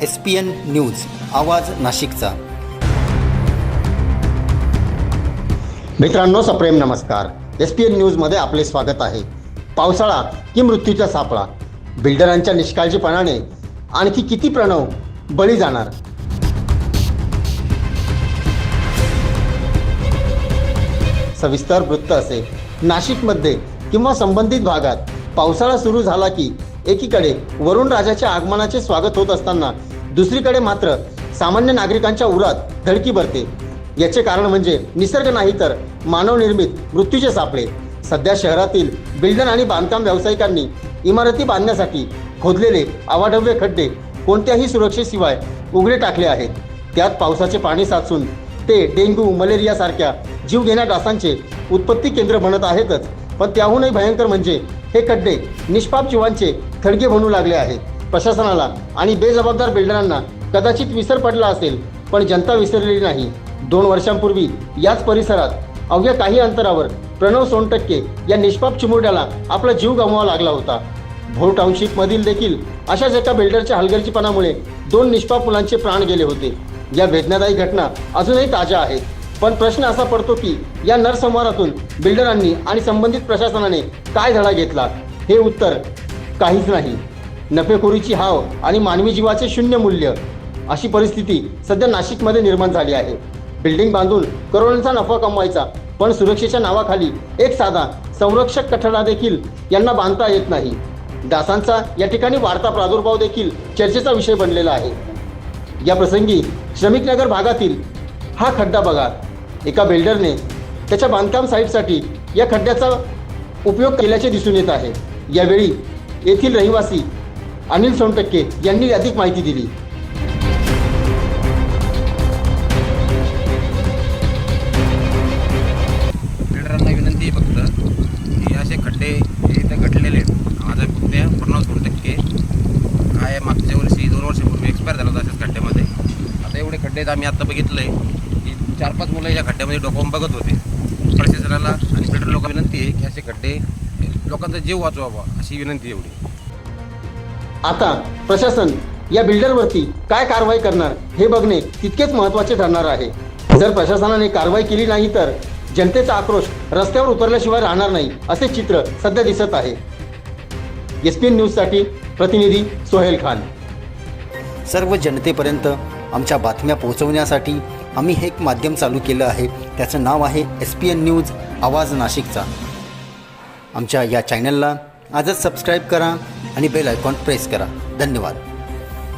SPN news आवाज नाशिकचा। मित्रांनो, सप्रेम नमस्कार। SPN न्यूजमध्ये आपले स्वागत आहे। पावसाळा की मृत्यूचा सापळा, बिल्डरांच्या निष्काळजीपणाने आणखी किती प्रणव बळी जाणार? सविस्तर वृत्त असे। नाशिकमध्ये किंवा संबंधित भागात पावसाळा सुरू झाला की एकीकडे वरुण राजाच्या आगमनाचे स्वागत होत असताना दुसरीकडे मात्र सामान्य नागरिकांच्या उरात धडकी भरते। याचे कारण म्हणजे निसर्ग नाही तर मानवनिर्मित मृत्यूचे सापळे। सध्या शहरातील बिल्डर आणि बांधकाम व्यावसायिकांनी इमारती बांधण्यासाठी खोदलेले अवाढव्य खड्डे कोणत्याही सुरक्षेशिवाय उघडे टाकले आहेत। त्यात पावसाचे पाणी साचून ते डेंग्यू, मलेरिया सारख्या जीवघेण्या डासांचे उत्पत्ती केंद्र बनत आहेतच, पण त्याहूनही भयंकर म्हणजे हे खड्डे निष्पाप जीवांचे थडगे बनू लागले आहेत। प्रशासनाला आणि बेजबाबदार बिल्डरांना कदाचित विसर पडला असेल, पण जनता विसरलेली नाही। 2 वर्षांपूर्वी याच परिसरात अवघ्या काही अंतरावर प्रणव सोनटक्के या निष्पाप चिमुरड्याला आपला जीव गमवावा लागला होता। भोर टाउनशिपमधील देखील अशाच एका बिल्डरच्या हलगर्जीपणामुळे 2 निष्पाप मुलांचे प्राण गेले होते। या वेदनादायी घटना अजूनही ताज्या आहेत, पण प्रश्न असा पडतो की या नरसंहारातून बिल्डरांनी आणि संबंधित प्रशासनाने काय धडा घेतला? हे उत्तर काहीच नाही। नफेखोरीची हाव आणि मानवी जीवाचे शून्य मूल्य, अशी परिस्थिती सध्या नाशिकमध्ये निर्माण झाली आहे। बिल्डिंग बांधून करोडोंचा नफा कमवायचा, पण सुरक्षेच्या नावाखाली एक साधा संरक्षक कठडा देखील यांना बांधता येत नाही। डासांचा या ठिकाणी वाढता प्रादुर्भाव देखील चर्चेचा विषय बनलेला आहे। या प्रसंगी श्रमिकनगर भागातील हा खड्डा बघा। एका बिल्डरने त्याच्या बांधकाम साईटसाठी या खड्ड्याचा उपयोग केल्याचे दिसून येत आहे। यावेळी येथील रहिवासी अनिल सोनटक्के यांनी अधिक माहिती दिली। बिल्डरांना विनंती आहे फक्त की असे खड्डे इथं घडलेले आहेत। माझा पुतण्या प्रणव सोनटक्के काय मागच्या वर्षी 2 वर्षापूर्वी एक्सपायर झाला होता अशाच खड्ड्यामध्ये। आता एवढे खड्डे आम्ही आता बघितलं आहे की 4-5 मुलं या खड्ड्यामध्ये डोकावून बघत होते। प्रशासनाला आणि बिल्डर लोकांना विनंती आहे की असे खड्डे लोकांचा जीव वाचवावा, अशी विनंती एवढी। आता प्रशासन या बिल्डरवरती काय कारवाई करणार हे बघणे तितकेच महत्त्वाचे ठरणार आहे। जर प्रशासनाने कारवाई केली नाही तर जनतेचा आक्रोश रस्त्यावर उतरल्याशिवाय राहणार नाही, असे चित्र सध्या दिसत आहे। SPN न्यूजसाठी प्रतिनिधी सोहेल खान। सर्व जनतेपर्यंत आमच्या बातम्या पोहोचवण्यासाठी आम्ही हे एक माध्यम चालू केलं आहे। त्याचं नाव आहे SPN न्यूज आवाज नाशिकचा। आमच्या या चॅनलला आजच सबस्क्राईब करा आणि बेल आयकॉन प्रेस करा। धन्यवाद।